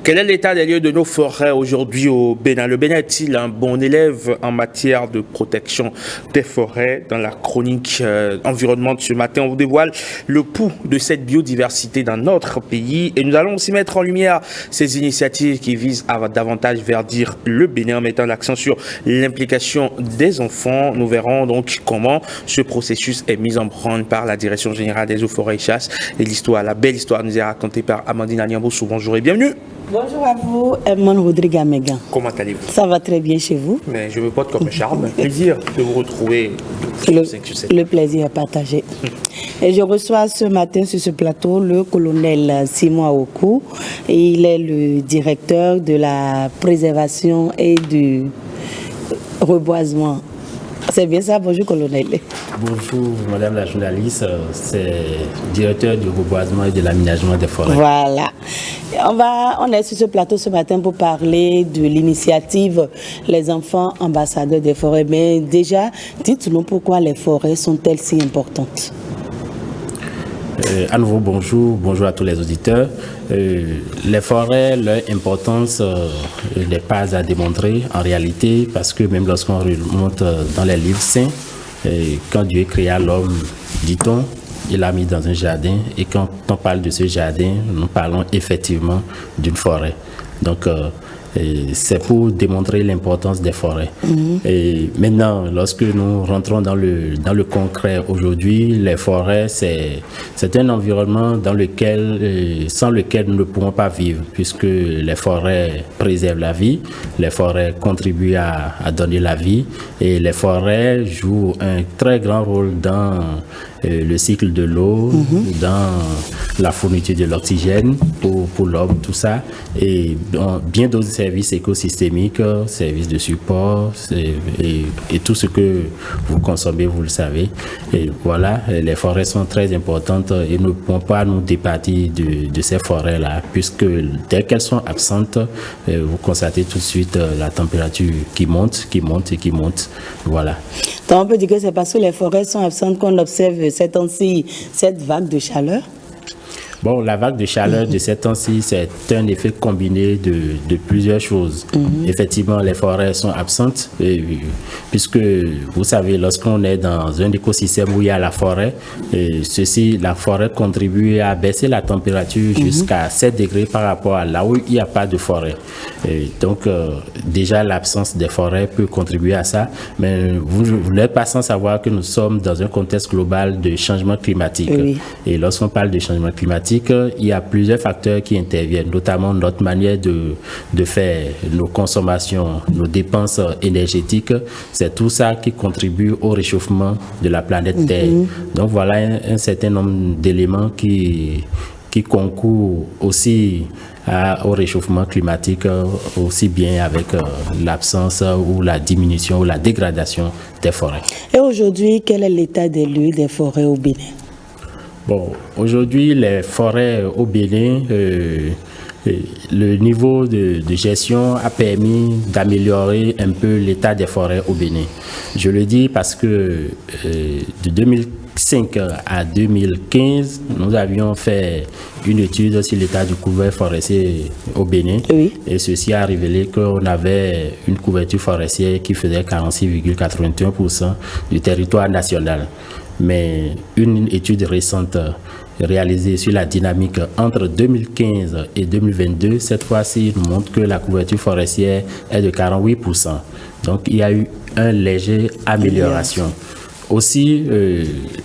Quel est l'état des lieux de nos forêts aujourd'hui au Bénin? Le Bénin est-il un bon élève en matière de protection des forêts? Dans la chronique environnement de ce matin, on vous dévoile le pouls de cette biodiversité dans notre pays et nous allons aussi mettre en lumière ces initiatives qui visent à davantage verdir le Bénin en mettant l'accent sur l'implication des enfants. Nous verrons donc comment ce processus est mis en branle par la Direction générale des eaux, forêts et chasse. Et l'histoire, la belle histoire nous est racontée par Amandine Aliamboussou. Bonjour et bienvenue. Bonjour à vous, Edmond Rodrigue Amégan. Comment allez-vous? Ça va très bien chez vous? Mais je me porte comme un charme. Plaisir de vous retrouver. Le plaisir est partagé. Et je reçois ce matin sur ce plateau le colonel Simon Aokou. Il est le directeur de la préservation et du reboisement. C'est bien ça, bonjour colonel. Bonjour madame la journaliste, c'est directeur du reboisement et de l'aménagement des forêts. Voilà. On est sur ce plateau ce matin pour parler de l'initiative Les enfants ambassadeurs des forêts. Mais déjà, dites-nous pourquoi les forêts sont-elles si importantes? À nouveau, bonjour à tous les auditeurs. Les forêts, leur importance n'est pas à démontrer en réalité, parce que même lorsqu'on remonte dans les livres saints, quand Dieu créa l'homme, dit-on, il l'a mis dans un jardin, et quand on parle de ce jardin, nous parlons effectivement d'une forêt. Donc, c'est pour démontrer l'importance des forêts. Et maintenant, lorsque nous rentrons dans le concret aujourd'hui, les forêts, c'est un environnement dans lequel, sans lequel nous ne pouvons pas vivre, puisque les forêts préservent la vie, les forêts contribuent à donner la vie, et les forêts jouent un très grand rôle dans le cycle de l'eau, dans la fourniture de l'oxygène pour l'homme, tout ça, et dans bien d'autres services écosystémiques, services de support, et tout ce que vous consommez, vous le savez. Et voilà, les forêts sont très importantes et nous ne pouvons pas nous départir de ces forêts-là, puisque dès qu'elles sont absentes, vous constatez tout de suite la température qui monte. Voilà. Donc on peut dire que c'est parce que les forêts sont absentes qu'on observe cette vague de chaleur? Bon, la vague de chaleur de ces temps-ci, c'est un effet combiné de plusieurs choses. Effectivement, les forêts sont absentes, puisque, vous savez, lorsqu'on est dans un écosystème où il y a la forêt, la forêt contribue à baisser la température jusqu'à 7 degrés par rapport à là où il n'y a pas de forêt. Donc, déjà, l'absence des forêts peut contribuer à ça, mais vous n'êtes pas sans savoir que nous sommes dans un contexte global de changement climatique. Oui. Et lorsqu'on parle de changement climatique, il y a plusieurs facteurs qui interviennent, notamment notre manière de faire nos consommations, nos dépenses énergétiques. C'est tout ça qui contribue au réchauffement de la planète Terre. Donc voilà un certain nombre d'éléments qui concourent aussi au réchauffement climatique, aussi bien avec l'absence ou la diminution ou la dégradation des forêts. Et aujourd'hui, quel est l'état des lieux des forêts au Bénin? Bon, aujourd'hui, les forêts au Bénin, le niveau de gestion a permis d'améliorer un peu l'état des forêts au Bénin. Je le dis parce que de 2005 à 2015, nous avions fait une étude sur l'état du couvert forestier au Bénin. Oui. Et ceci a révélé qu'on avait une couverture forestière qui faisait 46,81% du territoire national. Mais une étude récente réalisée sur la dynamique entre 2015 et 2022, cette fois-ci, nous montre que la couverture forestière est de 48%. Donc, il y a eu une légère amélioration. Aussi,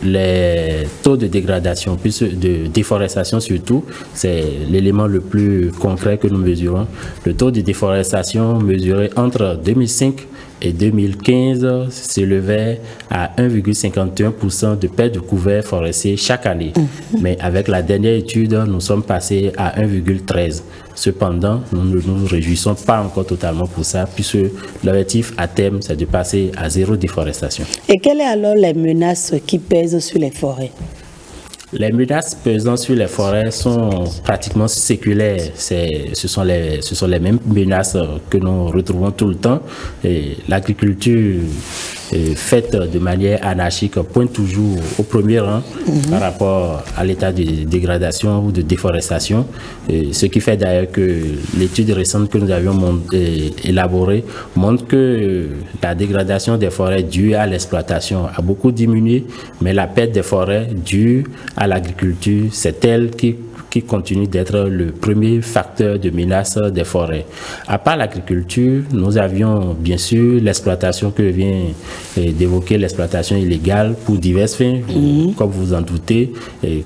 les taux de dégradation, plus de déforestation surtout, c'est l'élément le plus concret que nous mesurons. Le taux de déforestation mesuré entre 2005 et 2015 s'élevait à 1,51% de perte de couvert forestier chaque année. Mais avec la dernière étude, nous sommes passés à 1,13%. Cependant, nous ne nous réjouissons pas encore totalement pour ça, puisque l'objectif à terme, c'est de passer à zéro déforestation. Et quelles sont alors les menaces qui pèsent sur les forêts? Les menaces pesant sur les forêts sont pratiquement séculaires. Ce sont les mêmes menaces que nous retrouvons tout le temps. Et l'agriculture faites de manière anarchique pointent toujours au premier rang par rapport à l'état de dégradation ou de déforestation. Ce qui fait d'ailleurs que l'étude récente que nous avions élaborée montre que la dégradation des forêts due à l'exploitation a beaucoup diminué, mais la perte des forêts due à l'agriculture, c'est elle qui continue d'être le premier facteur de menace des forêts. À part l'agriculture, nous avions bien sûr l'exploitation que vient d'évoquer, l'exploitation illégale pour diverses fins, comme vous en doutez,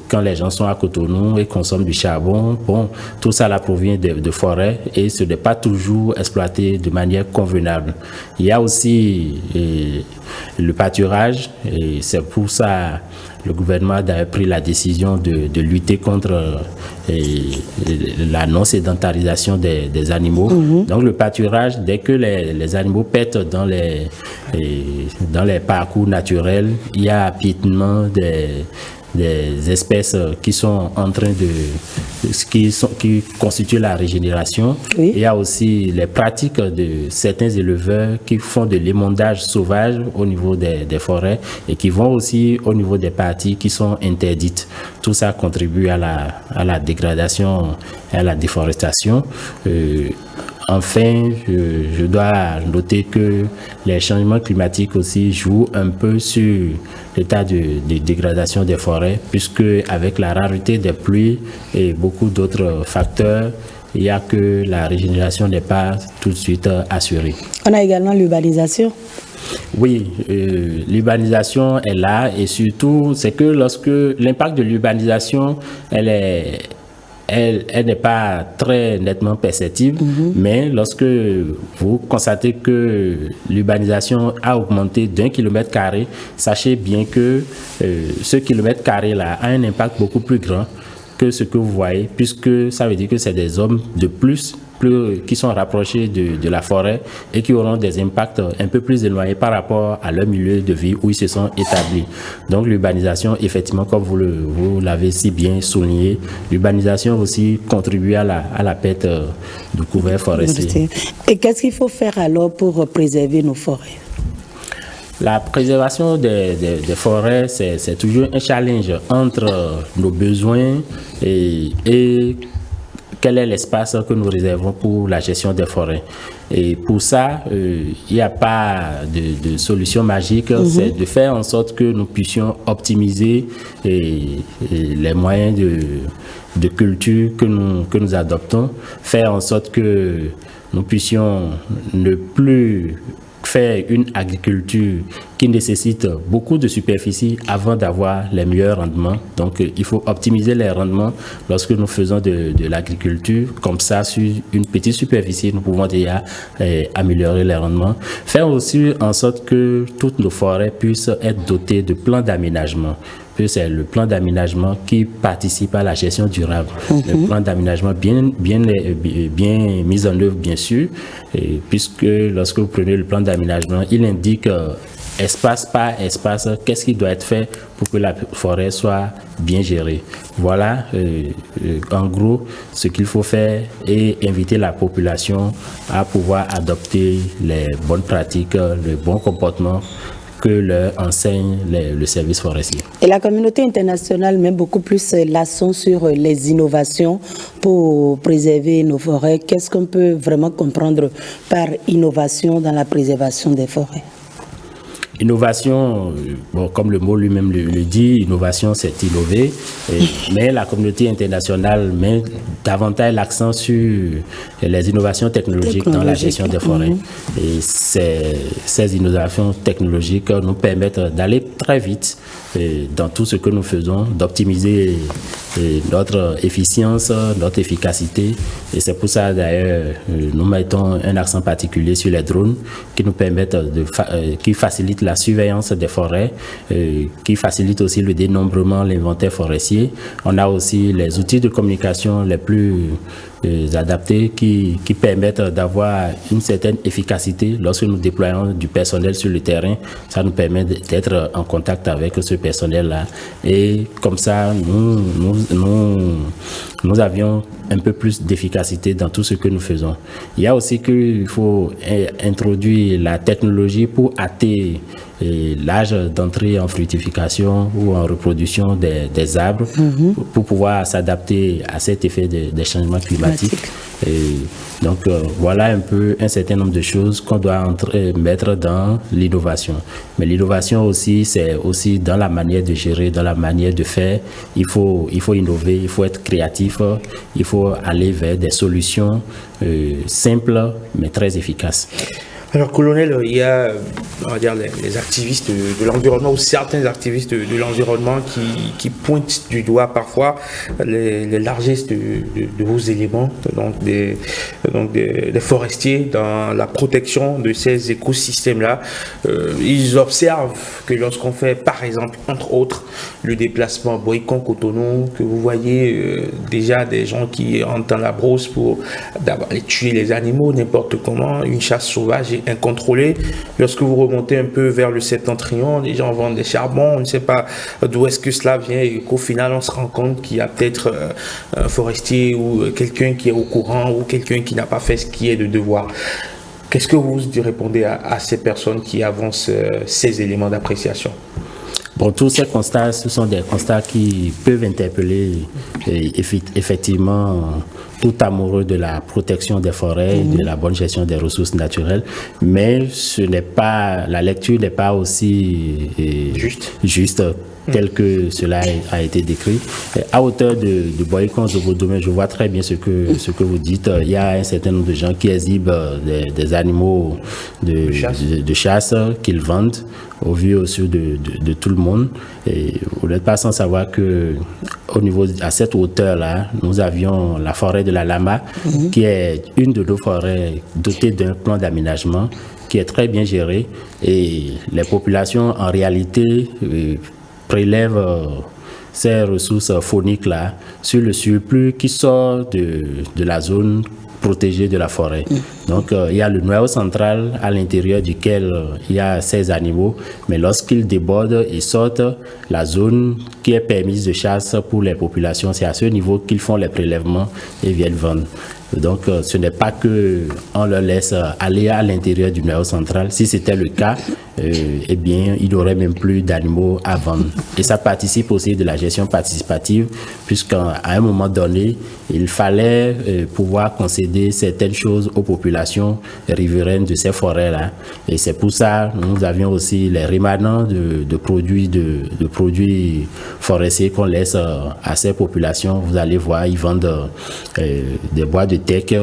quand les gens sont à Cotonou et consomment du charbon, bon, tout ça là provient de forêts et ce n'est pas toujours exploité de manière convenable. Il y a aussi le pâturage et c'est pour ça le gouvernement a pris la décision de lutter contre la non-sédentarisation des animaux. Donc le pâturage, dès que les animaux pètent dans les parcours naturels, il y a piétinement des espèces qui sont en train qui constituent la régénération. Oui. Il y a aussi les pratiques de certains éleveurs qui font de l'émondage sauvage au niveau des forêts et qui vont aussi au niveau des parties qui sont interdites. Tout ça contribue à la dégradation et à la déforestation. Enfin, je dois noter que les changements climatiques aussi jouent un peu sur l'état de dégradation des forêts, puisque avec la rareté des pluies et beaucoup d'autres facteurs, il n'y a que la régénération n'est pas tout de suite assurée. On a également l'urbanisation. Oui, l'urbanisation est là et surtout, c'est que lorsque l'impact de l'urbanisation, elle n'est pas très nettement perceptible, mais lorsque vous constatez que l'urbanisation a augmenté d'1 kilomètre carré, sachez bien que ce kilomètre carré-là a un impact beaucoup plus grand que ce que vous voyez, puisque ça veut dire que c'est des hommes de plus qui sont rapprochés de la forêt et qui auront des impacts un peu plus éloignés par rapport à leur milieu de vie où ils se sont établis. Donc l'urbanisation, effectivement, comme vous l'avez si bien souligné, l'urbanisation aussi contribue à la perte du couvert forestier. Et qu'est-ce qu'il faut faire alors pour préserver nos forêts ? La préservation des forêts, c'est toujours un challenge entre nos besoins et quel est l'espace que nous réservons pour la gestion des forêts. Et pour ça, il n'y a pas de solution magique, c'est de faire en sorte que nous puissions optimiser les moyens de culture que nous adoptons, faire en sorte que nous puissions ne plus faire une agriculture qui nécessite beaucoup de superficie avant d'avoir les meilleurs rendements. Donc, il faut optimiser les rendements lorsque nous faisons de l'agriculture. Comme ça, sur une petite superficie, nous pouvons déjà améliorer les rendements. Faire aussi en sorte que toutes nos forêts puissent être dotées de plans d'aménagement. C'est le plan d'aménagement qui participe à la gestion durable. Le plan d'aménagement bien mis en œuvre, bien sûr, puisque lorsque vous prenez le plan d'aménagement, il indique espace par espace, qu'est-ce qui doit être fait pour que la forêt soit bien gérée. Voilà, en gros, ce qu'il faut faire et inviter la population à pouvoir adopter les bonnes pratiques, le bon comportement que leur enseigne le service forestier. Et la communauté internationale met beaucoup plus l'accent sur les innovations pour préserver nos forêts. Qu'est-ce qu'on peut vraiment comprendre par innovation dans la préservation des forêts ? Innovation, bon, comme le mot lui-même le dit, innovation c'est innover, mais la communauté internationale met davantage l'accent sur les innovations technologiques dans la gestion des forêts. Et ces innovations technologiques nous permettent d'aller très vite dans tout ce que nous faisons, d'optimiser notre efficience, notre efficacité. Et c'est pour ça d'ailleurs nous mettons un accent particulier sur les drones qui nous permettent qui facilitent la surveillance des forêts, qui facilite aussi le dénombrement, l'inventaire forestier. On a aussi les outils de communication les plus adaptés qui permettent d'avoir une certaine efficacité lorsque nous déployons du personnel sur le terrain. Ça nous permet d'être en contact avec ce personnel-là. Et comme ça, nous avions un peu plus d'efficacité dans tout ce que nous faisons. Il y a aussi qu'il faut introduire la technologie pour hâter l'âge d'entrée en fructification ou en reproduction des arbres pour pouvoir s'adapter à cet effet des changements climatiques. Donc voilà un peu un certain nombre de choses qu'on doit mettre dans l'innovation. Mais l'innovation aussi, c'est aussi dans la manière de gérer, dans la manière de faire. Il faut innover, il faut être créatif, il faut aller vers des solutions simples mais très efficaces. Alors, colonel, il y a, on va dire, les activistes de l'environnement ou certains activistes de l'environnement qui pointent du doigt parfois les largesses de vos éléments, donc des forestiers dans la protection de ces écosystèmes-là. Ils observent que lorsqu'on fait, par exemple, entre autres, le déplacement Boycon-Cotonou, que vous voyez déjà des gens qui entrent dans la brousse pour d'abord tuer les animaux n'importe comment, une chasse sauvage incontrôlée. Lorsque vous remontez un peu vers le septentrion, les gens vendent des charbons, on ne sait pas d'où est-ce que cela vient et qu'au final on se rend compte qu'il y a peut-être un forestier ou quelqu'un qui est au courant ou quelqu'un qui n'a pas fait ce qui est de devoir. Qu'est-ce que vous répondez à ces personnes qui avancent ces éléments d'appréciation? Bon, tous ces constats, ce sont des constats qui peuvent interpeller effectivement tout amoureux de la protection des forêts, de la bonne gestion des ressources naturelles, mais la lecture n'est pas aussi juste tel que cela a été décrit. À hauteur de Boycon-Zobodomé, je vois très bien ce que vous dites. Il y a un certain nombre de gens qui exhibent des animaux de chasse qu'ils vendent au vu au su de tout le monde. Et vous n'êtes pas sans savoir que à cette hauteur-là, nous avions la forêt de la Lama, qui est une de nos forêts dotée d'un plan d'aménagement qui est très bien géré. Et les populations, en réalité, prélèvent ces ressources fauniques-là sur le surplus qui sort de la zone protégée de la forêt. Donc, il y a le noyau central à l'intérieur duquel il y a ces animaux, mais lorsqu'ils débordent et sortent, la zone qui est permise de chasse pour les populations, c'est à ce niveau qu'ils font les prélèvements et viennent vendre. Donc, ce n'est pas qu'on leur laisse aller à l'intérieur du noyau central. Si c'était le cas, eh bien, il n'y aurait même plus d'animaux à vendre. Et ça participe aussi de la gestion participative, puisqu'à un moment donné, il fallait pouvoir concéder certaines choses aux populations riveraines de ces forêts-là. Et c'est pour ça que nous avions aussi les rémanents de produits forestiers qu'on laisse à ces populations. Vous allez voir, ils vendent des bois de teck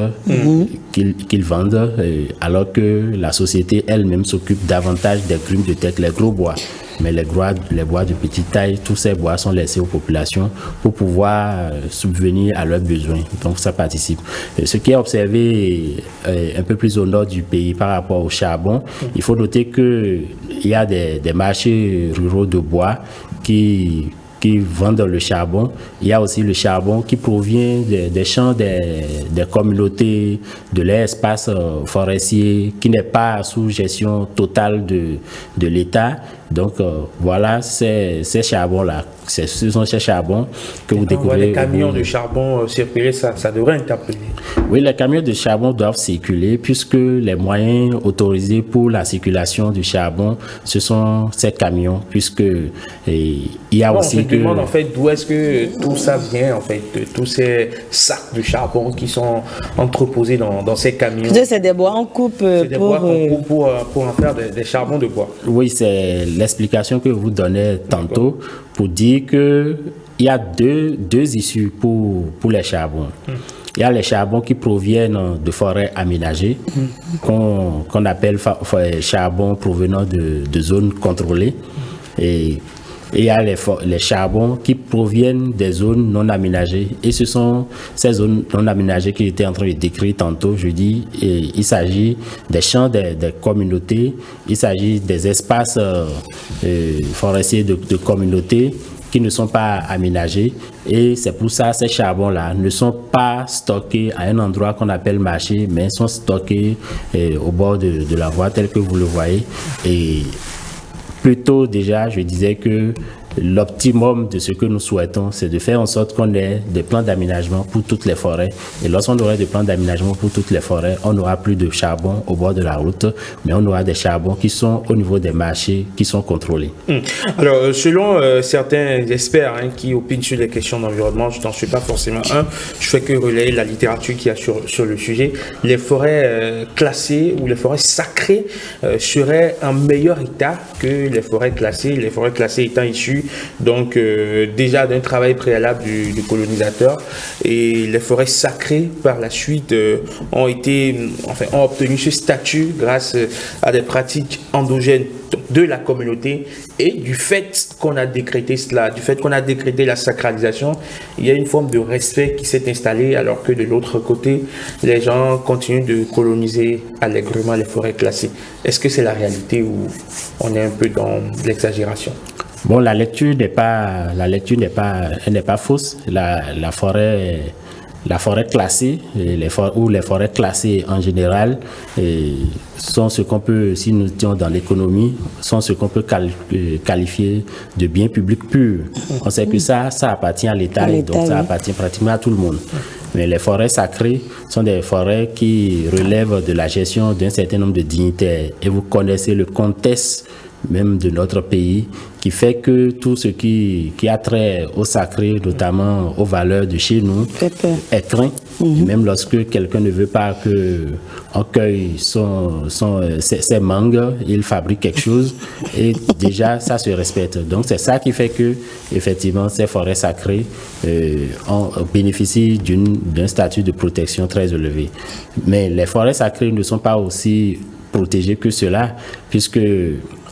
qu'ils vendent, alors que la société elle-même s'occupe davantage des grumes de teck, les gros bois. Mais les bois de petite taille, tous ces bois sont laissés aux populations pour pouvoir subvenir à leurs besoins. Donc ça participe. Ce qui est observé un peu plus au nord du pays par rapport au charbon, il faut noter qu'il y a des marchés ruraux de bois qui vendent le charbon. Il y a aussi le charbon qui provient des champs des communautés, de l'espace forestier qui n'est pas sous gestion totale de l'État. Donc voilà ces charbons-là. Ce sont ces charbons que vous découvrez. Les camions de charbon circuler, ça devrait interpeller. Oui, les camions de charbon doivent circuler puisque les moyens autorisés pour la circulation du charbon, ce sont ces camions, puisque il y a aussi que... Je me demande en fait d'où est-ce que tout ça vient, en fait, de tous ces sacs de charbon qui sont entreposés dans ces camions. C'est des bois en coupe pour en faire des charbons de bois. Oui, c'est l'explication que vous donnez tantôt pour dire qu'il y a deux issues pour les charbons. Il y a les charbons qui proviennent de forêts aménagées, qu'on appelle charbons provenant de zones contrôlées. Et il y a les charbons qui proviennent des zones non aménagées. Et ce sont ces zones non aménagées que j'étais en train de décrire tantôt. Je dis, il s'agit des champs des communautés, il s'agit des espaces forestiers de communautés qui ne sont pas aménagés. Et c'est pour ça que ces charbons-là ne sont pas stockés à un endroit qu'on appelle marché, mais sont stockés au bord de la voie tel que vous le voyez. Et plus tôt déjà, je disais que l'optimum de ce que nous souhaitons, c'est de faire en sorte qu'on ait des plans d'aménagement pour toutes les forêts. Et lorsqu'on aura des plans d'aménagement pour toutes les forêts, on n'aura plus de charbon au bord de la route, mais on aura des charbons qui sont au niveau des marchés, qui sont contrôlés. Alors, selon certains experts qui opinent sur les questions d'environnement, je n'en suis pas forcément un, je fais que relayer la littérature qu'il y a sur le sujet. Les forêts classées ou les forêts sacrées seraient en meilleur état que les forêts classées étant issues donc déjà d'un travail préalable du colonisateur, et les forêts sacrées par la suite ont obtenu ce statut grâce à des pratiques endogènes de la communauté, et du fait qu'on a décrété cela, du fait qu'on a décrété la sacralisation, il y a une forme de respect qui s'est installée, alors que de l'autre côté, les gens continuent de coloniser allègrement les forêts classées. Est-ce que c'est la réalité ou on est un peu dans l'exagération? Bon, la lecture n'est pas fausse. La forêt classée, les forêts classées en général sont ce qu'on peut, si nous étions dans l'économie, sont ce qu'on peut qualifier de biens publics purs. On sait que ça appartient à l'État, et donc ça appartient pratiquement à tout le monde. Mais les forêts sacrées sont des forêts qui relèvent de la gestion d'un certain nombre de dignitaires. Et vous connaissez le contexte même de notre pays, qui fait que tout ce qui a trait au sacré, notamment aux valeurs de chez nous, est craint. Et même lorsque quelqu'un ne veut pas qu'on cueille ses mangues, il fabrique quelque chose, et déjà ça se respecte. Donc c'est ça qui fait que effectivement ces forêts sacrées bénéficient d'un statut de protection très élevé. Mais les forêts sacrées ne sont pas aussi protégées que cela, puisque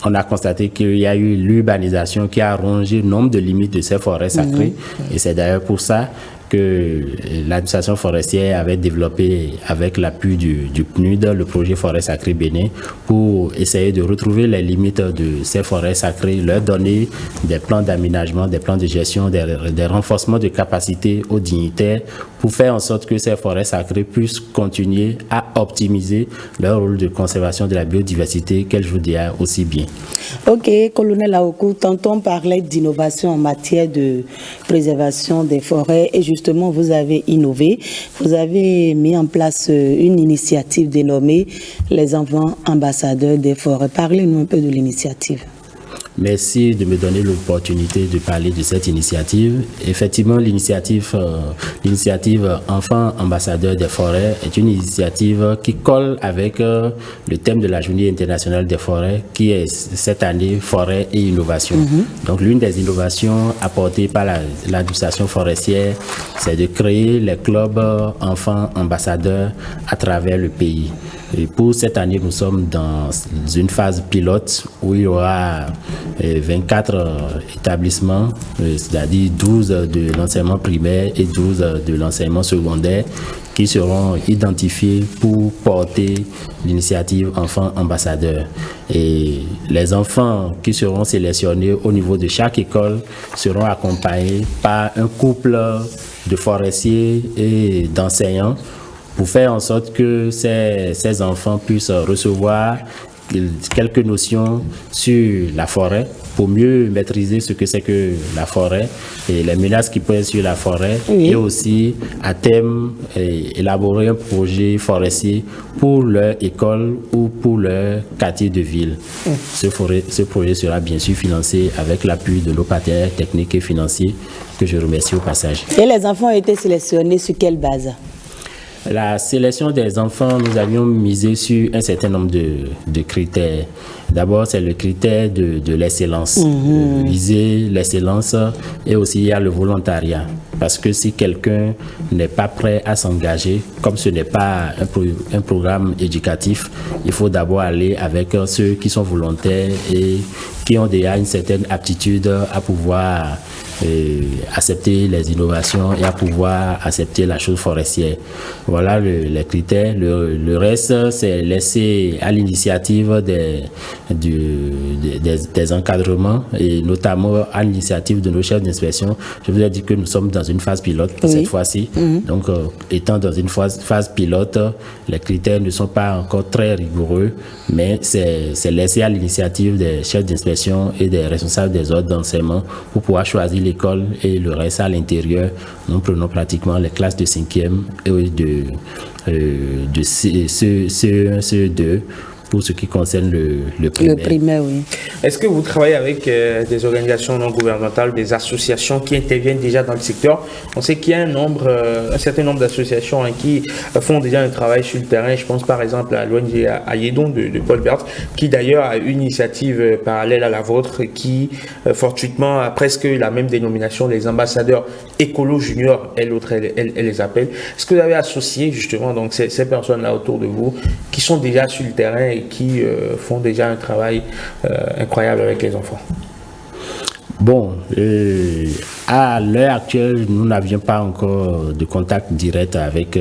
on a constaté qu'il y a eu l'urbanisation qui a rongé le nombre de limites de ces forêts sacrées. Et c'est d'ailleurs pour ça que l'administration forestière avait développé, avec l'appui du PNUD, le projet Forêt Sacrée Bénin, pour essayer de retrouver les limites de ces forêts sacrées, leur donner des plans d'aménagement, des plans de gestion, des renforcements de capacité aux dignitaires, pour faire en sorte que ces forêts sacrées puissent continuer à optimiser leur rôle de conservation de la biodiversité qu'elles jouent déjà aussi bien. Ok, colonel Aoku, tantôt on parlait d'innovation en matière de préservation des forêts, et justement vous avez innové, vous avez mis en place une initiative dénommée les enfants ambassadeurs des forêts. Parlez-nous un peu de l'initiative. Merci de me donner l'opportunité de parler de cette initiative. Effectivement, l'initiative Enfants ambassadeurs des forêts est une initiative qui colle avec le thème de la Journée internationale des forêts, qui est cette année forêt et innovation. Donc l'une des innovations apportées par l'administration forestière, c'est de créer les clubs enfants ambassadeurs à travers le pays. Et pour cette année, nous sommes dans une phase pilote où il y aura 24 établissements, c'est-à-dire 12 de l'enseignement primaire et 12 de l'enseignement secondaire, qui seront identifiés pour porter l'initiative Enfants ambassadeurs. Et les enfants qui seront sélectionnés au niveau de chaque école seront accompagnés par un couple de forestiers et d'enseignants, pour faire en sorte que ces enfants puissent recevoir quelques notions sur la forêt, pour mieux maîtriser ce que c'est que la forêt et les menaces qui pèsent sur la forêt, et aussi à terme élaborer un projet forestier pour leur école ou pour leur quartier de ville. Ce projet sera bien sûr financé avec l'appui de nos partenaires techniques et financiers, que je remercie au passage. Et les enfants ont été sélectionnés sur quelle base? La sélection des enfants, nous avions misé sur un certain nombre de critères. D'abord, c'est le critère de l'excellence. Viser l'excellence, et aussi il y a le volontariat. Parce que si quelqu'un n'est pas prêt à s'engager, comme ce n'est pas un programme éducatif, il faut d'abord aller avec ceux qui sont volontaires et qui ont déjà une certaine aptitude à pouvoir accepter les innovations et à pouvoir accepter la chose forestière. Voilà les critères. Le reste, c'est laissé à l'initiative des encadrements, et notamment à l'initiative de nos chefs d'inspection. Je vous ai dit que nous sommes dans une phase pilote cette fois-ci. Donc, étant dans une phase pilote, les critères ne sont pas encore très rigoureux, mais c'est laissé à l'initiative des chefs d'inspection et des responsables des ordres d'enseignement pour pouvoir choisir l'école, et le reste à l'intérieur. Nous prenons pratiquement les classes de 5e et de CE1, CE2 pour ce qui concerne le primaire. Le primaire, oui. Est-ce que vous travaillez avec des organisations non gouvernementales, des associations qui interviennent déjà dans le secteur? On sait qu'il y a un certain nombre d'associations qui font déjà un travail sur le terrain. Je pense par exemple à l'ONG Ayedon de Paul Berthe, qui d'ailleurs a une initiative parallèle à la vôtre, qui fortuitement a presque la même dénomination, les ambassadeurs écolo juniors, elle les appelle. Est-ce que vous avez associé justement donc ces personnes-là autour de vous qui sont déjà sur le terrain et qui font déjà un travail incroyable avec les enfants? Bon, à l'heure actuelle, nous n'avions pas encore de contact direct avec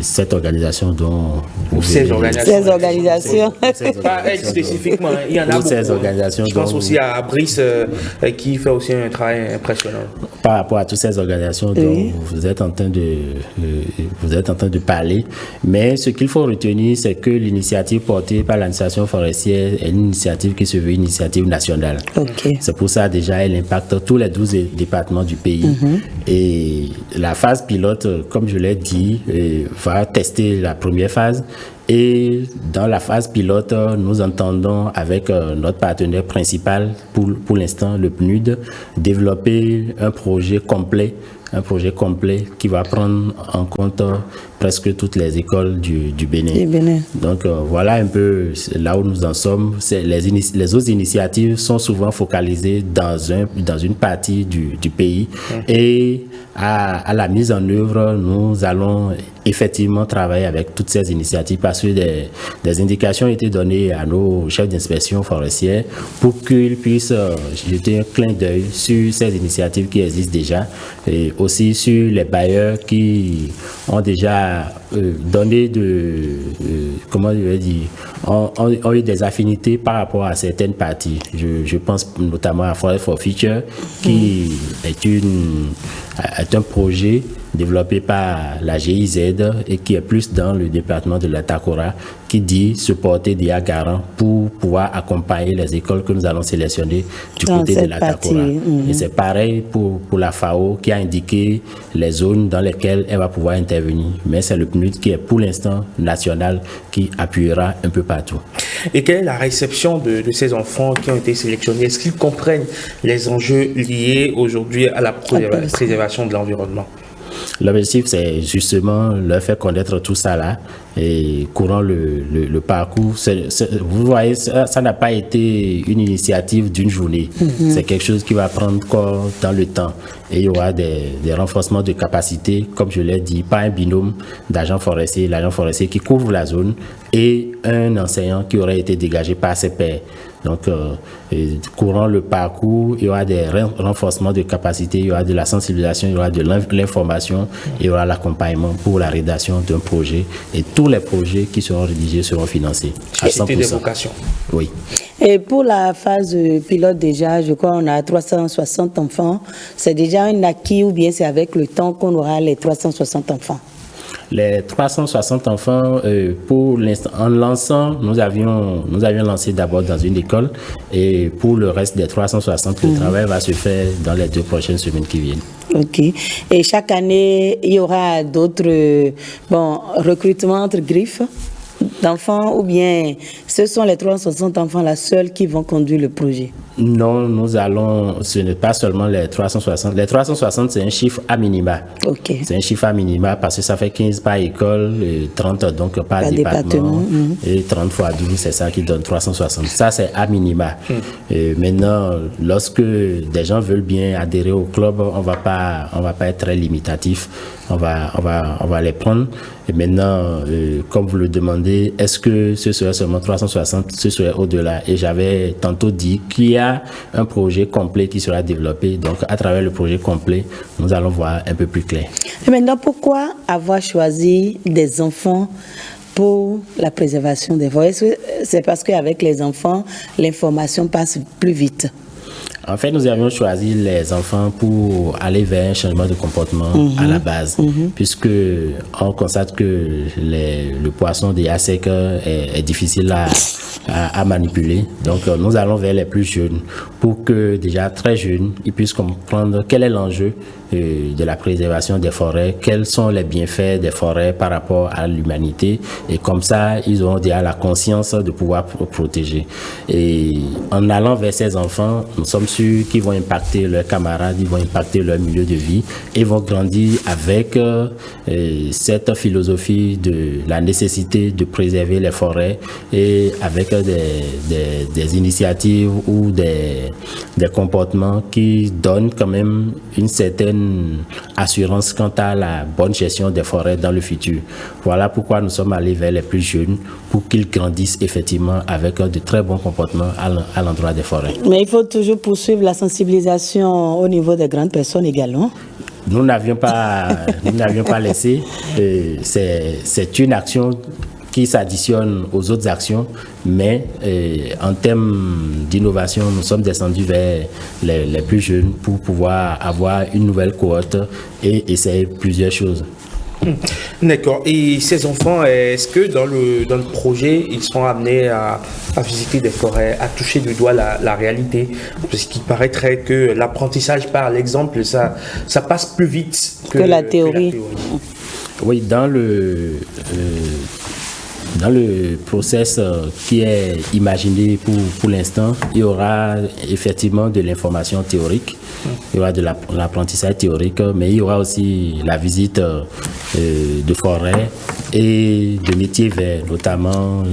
cette organisation dont vous ces organisations. Pas elle spécifiquement, il y en a beaucoup. Ces organisations. Je pense aussi à Brice qui fait aussi un travail impressionnant. Par rapport à toutes ces organisations dont vous êtes en train de parler, mais ce qu'il faut retenir, c'est que l'initiative portée par l'administration forestière est une initiative qui se veut une initiative nationale. C'est pour ça déjà elle impacte tous les 12 départements du pays. Et la phase pilote, comme je l'ai dit, va tester la première phase. Et dans la phase pilote, nous entendons avec notre partenaire principal pour l'instant, le PNUD, développer un projet complet qui va prendre en compte presque toutes les écoles du Bénin. Donc voilà un peu là où nous en sommes. Les autres initiatives sont souvent focalisées dans une partie du pays. Et à la mise en œuvre, nous allons effectivement travailler avec toutes ces initiatives parce que des indications ont été données à nos chefs d'inspection forestière pour qu'ils puissent jeter un clin d'œil sur ces initiatives qui existent déjà, et aussi sur les bailleurs qui ont déjà donné comment je vais dire, ont eu des affinités par rapport à certaines parties. Je pense notamment à Forest for Future qui est un projet développé par la GIZ et qui est plus dans le département de la Takora, qui dit se porter déjà garant pour pouvoir accompagner les écoles que nous allons sélectionner du côté de la Takora. Et c'est pareil pour la FAO qui a indiqué les zones dans lesquelles elle va pouvoir intervenir. Mais c'est le PNUD qui est pour l'instant national qui appuiera un peu partout. Et quelle est la réception de ces enfants qui ont été sélectionnés? Est-ce qu'ils comprennent les enjeux liés aujourd'hui à la préservation de l'environnement? L'objectif, c'est justement leur faire connaître tout ça là et courant le parcours. Vous voyez, ça n'a pas été une initiative d'une journée. C'est quelque chose qui va prendre encore dans le temps. Et il y aura des renforcements de capacité, comme je l'ai dit, par un binôme d'agents forestiers, l'agent forestier qui couvre la zone et un enseignant qui aurait été dégagé par ses pairs. Donc, courant le parcours, il y aura des renforcements de capacité, il y aura de la sensibilisation, il y aura de l'information, il y aura l'accompagnement pour la rédaction d'un projet. Et tous les projets qui seront rédigés seront financés à 100%. C'était des vocations. Oui. Et pour la phase pilote déjà, je crois on a 360 enfants. C'est déjà un acquis ou bien c'est avec le temps qu'on aura les 360 enfants? Les 360 enfants, pour l'instant, en lançant, nous avions lancé d'abord dans une école et pour le reste des 360, le travail va se faire dans les 2 prochaines semaines qui viennent. Ok. Et chaque année, il y aura d'autres recrutements entre griffes d'enfants ou bien ce sont les 360 enfants là seuls qui vont conduire le projet? Non, ce n'est pas seulement les 360. Les 360, c'est un chiffre à minima. Okay. C'est un chiffre à minima parce que ça fait 15 par école, et 30 donc par département. Et 30 fois 12, c'est ça qui donne 360. Ça, c'est à minima. Et maintenant, lorsque des gens veulent bien adhérer au club, on va pas être très limitatif. On va les prendre. Et maintenant, comme vous le demandez, est-ce que ce serait seulement 360, ce serait au-delà? Et j'avais tantôt dit qu'il y a un projet complet qui sera développé. Donc, à travers le projet complet, nous allons voir un peu plus clair. Et maintenant, pourquoi avoir choisi des enfants pour la préservation des forêts? Est-ce que c'est parce qu'avec les enfants, l'information passe plus vite? En fait, nous avions choisi les enfants pour aller vers un changement de comportement à la base, puisque on constate que le poisson déjà sec est difficile à manipuler. Donc, nous allons vers les plus jeunes pour que déjà très jeunes, ils puissent comprendre quel est l'enjeu de la préservation des forêts, quels sont les bienfaits des forêts par rapport à l'humanité, et comme ça, ils auront déjà la conscience de pouvoir protéger. Et en allant vers ces enfants, nous sommes sûrs qu'ils vont impacter leurs camarades, ils vont impacter leur milieu de vie, et vont grandir avec cette philosophie de la nécessité de préserver les forêts, et avec des initiatives ou des comportements qui donnent quand même une certaine assurance quant à la bonne gestion des forêts dans le futur. Voilà pourquoi nous sommes allés vers les plus jeunes, pour qu'ils grandissent effectivement avec de très bons comportements à l'endroit des forêts. Mais il faut toujours poursuivre la sensibilisation au niveau des grandes personnes également. Nous n'avions pas laissé. C'est une action qui s'additionne aux autres actions, mais en termes d'innovation, nous sommes descendus vers les plus jeunes pour pouvoir avoir une nouvelle cohorte et essayer plusieurs choses. D'accord. Et ces enfants, est-ce que dans le projet, ils sont amenés à visiter des forêts, à toucher du doigt la réalité? Parce qu'il paraîtrait que l'apprentissage par l'exemple, ça passe plus vite que la théorie. Oui, dans le process qui est imaginé pour l'instant, il y aura effectivement de l'information théorique, il y aura de l'apprentissage théorique, mais il y aura aussi la visite de forêt et de métiers verts, notamment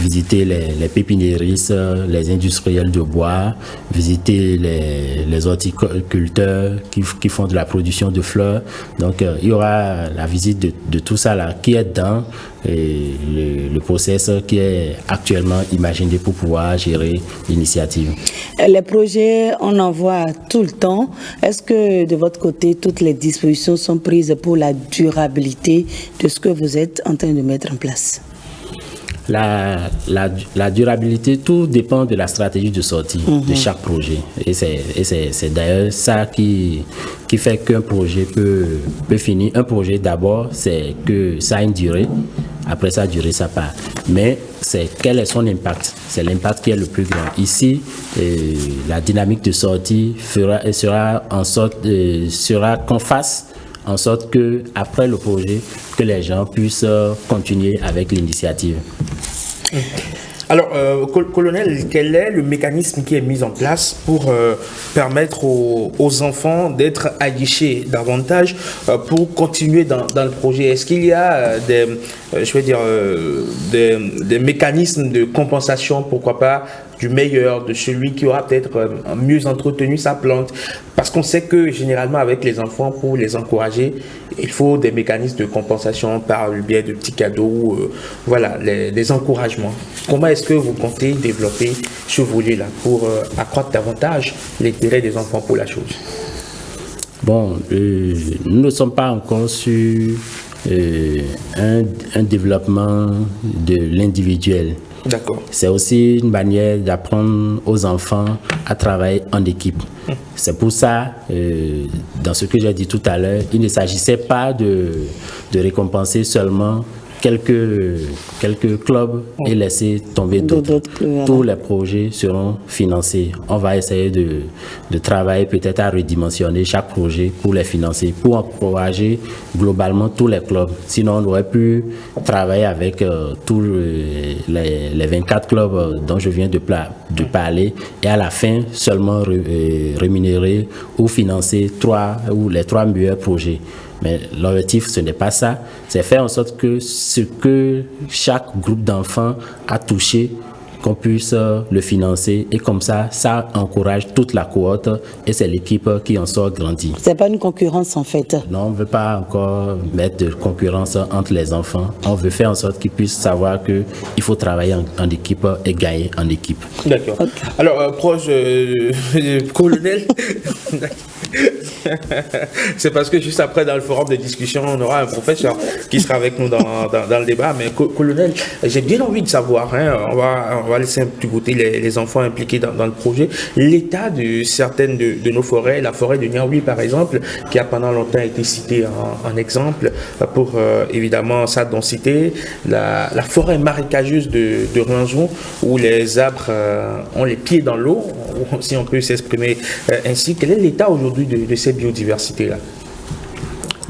visiter les pépiniéristes, les industriels de bois, visiter les horticulteurs qui font de la production de fleurs. Donc, il y aura la visite de tout ça là qui est dans le process qui est actuellement imaginé pour pouvoir gérer l'initiative. Les projets, on en voit tout le temps. Est-ce que de votre côté, toutes les dispositions sont prises pour la durabilité de ce que vous êtes en train de mettre en place? La durabilité, tout dépend de la stratégie de sortie de chaque projet. Et c'est d'ailleurs ça qui fait qu'un projet peut finir. Un projet, d'abord, c'est que ça a une durée. Après ça, durée, ça part. Mais c'est quel est son impact? C'est l'impact qui est le plus grand. Ici, la dynamique de sortie sera qu'on fasse en sorte que après le projet, que les gens puissent continuer avec l'initiative. Alors, colonel, quel est le mécanisme qui est mis en place pour permettre aux enfants d'être aguichés davantage pour continuer dans le projet? Est-ce qu'il y a des mécanismes de compensation, pourquoi pas, du meilleur, de celui qui aura peut-être mieux entretenu sa plante? Parce qu'on sait que généralement avec les enfants, pour les encourager, il faut des mécanismes de compensation par le biais de petits cadeaux, des encouragements. Comment est-ce que vous comptez développer ce volet-là pour accroître davantage l'intérêt des enfants pour la chose? Bon, nous ne sommes pas encore sur un développement de l'individuel. D'accord. C'est aussi une manière d'apprendre aux enfants à travailler en équipe. C'est pour ça, dans ce que j'ai dit tout à l'heure, il ne s'agissait pas de récompenser seulement quelques clubs et laisser tomber d'autres. Tous les projets seront financés. On va essayer de travailler peut-être à redimensionner chaque projet pour les financer, pour encourager globalement tous les clubs. Sinon, on aurait pu travailler avec tous les 24 clubs dont je viens de parler et à la fin seulement rémunérer ou financer les 3 meilleurs projets. Mais l'objectif, ce n'est pas ça. C'est faire en sorte que ce que chaque groupe d'enfants a touché qu'on puisse le financer et comme ça encourage toute la cohorte et c'est l'équipe qui en sort grandie. C'est pas une concurrence en fait. Non, on ne veut pas encore mettre de concurrence entre les enfants. On veut faire en sorte qu'ils puissent savoir qu'il faut travailler en équipe et gagner en équipe. D'accord. Okay. Alors, proche colonel, c'est parce que juste après dans le forum de discussion, on aura un professeur qui sera avec nous dans le débat. Mais colonel, j'ai bien envie de savoir, hein, on va laisser un petit côté les enfants impliqués dans le projet, l'état de certaines de nos forêts, la forêt de Niaouli par exemple, qui a pendant longtemps été citée en exemple pour évidemment sa densité, la forêt marécageuse de Ruanzhou où les arbres ont les pieds dans l'eau, si on peut s'exprimer ainsi. Quel est l'état aujourd'hui de cette biodiversité-là?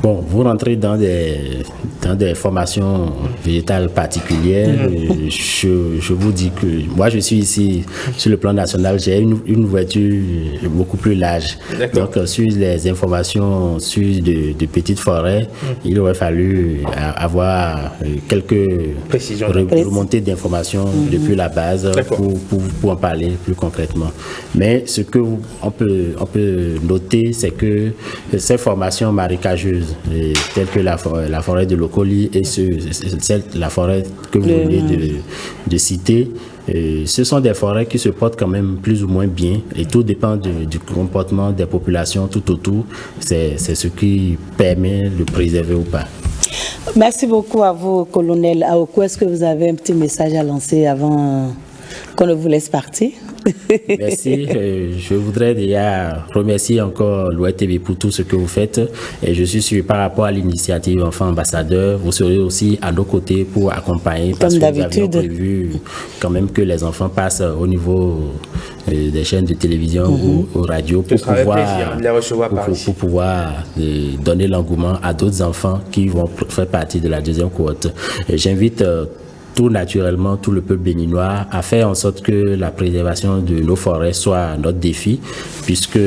Bon, vous rentrez dans des formations végétales particulières. Je vous dis que moi, je suis ici sur le plan national. J'ai une ouverture beaucoup plus large. Donc, sur les informations sur de petites forêts, il aurait fallu avoir quelques remontées d'informations depuis la base pour en parler plus concrètement. Mais ce que on peut noter, c'est que ces formations marécageuses, telles que la forêt de Lokoli et la forêt que vous venez de citer, ce sont des forêts qui se portent quand même plus ou moins bien et tout dépend du comportement des populations tout autour. C'est ce qui permet de préserver ou pas. Merci beaucoup à vous, colonel Aokou. Est-ce que vous avez un petit message à lancer avant qu'on ne vous laisse partir? Merci. Je voudrais déjà remercier encore l'Ouest TV pour tout ce que vous faites. Et je suis sûr, par rapport à l'initiative Enfants Ambassadeurs, vous serez aussi à nos côtés pour accompagner. Parce que nous avions prévu quand même que les enfants passent au niveau des chaînes de télévision ou aux radios pour pouvoir donner l'engouement à d'autres enfants qui vont faire partie de la deuxième cohorte. J'invite tout naturellement tout le peuple béninois à faire en sorte que la préservation de nos forêts soit notre défi, puisque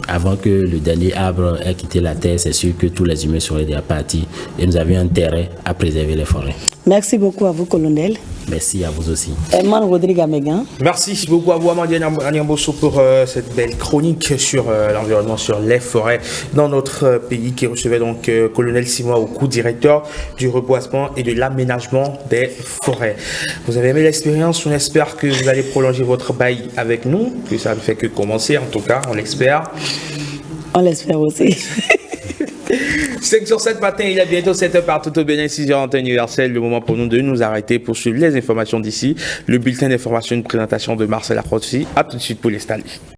avant que le dernier arbre ait quitté la terre, c'est sûr que tous les humains seraient déjà partis et nous avions intérêt à préserver les forêts. Merci beaucoup à vous, colonel. Merci à vous aussi. Eman Rodrigue Amegan. Merci beaucoup à vous, Amandine Aniamboso, pour cette belle chronique sur l'environnement, sur les forêts dans notre pays, qui recevait donc colonel Simon Aokou, directeur du reboisement et de l'aménagement des forêts. Vous avez aimé l'expérience, on espère que vous allez prolonger votre bail avec nous, que ça ne fait que commencer, en tout cas, on l'espère. On l'espère aussi. 5 sur 7 matin, il est bientôt 7h partout au Bénin, 6h en temps universel. Le moment pour nous de nous arrêter pour suivre les informations d'ici. Le bulletin d'information, une présentation de Marcel Afrotsi. A tout de suite pour les stades.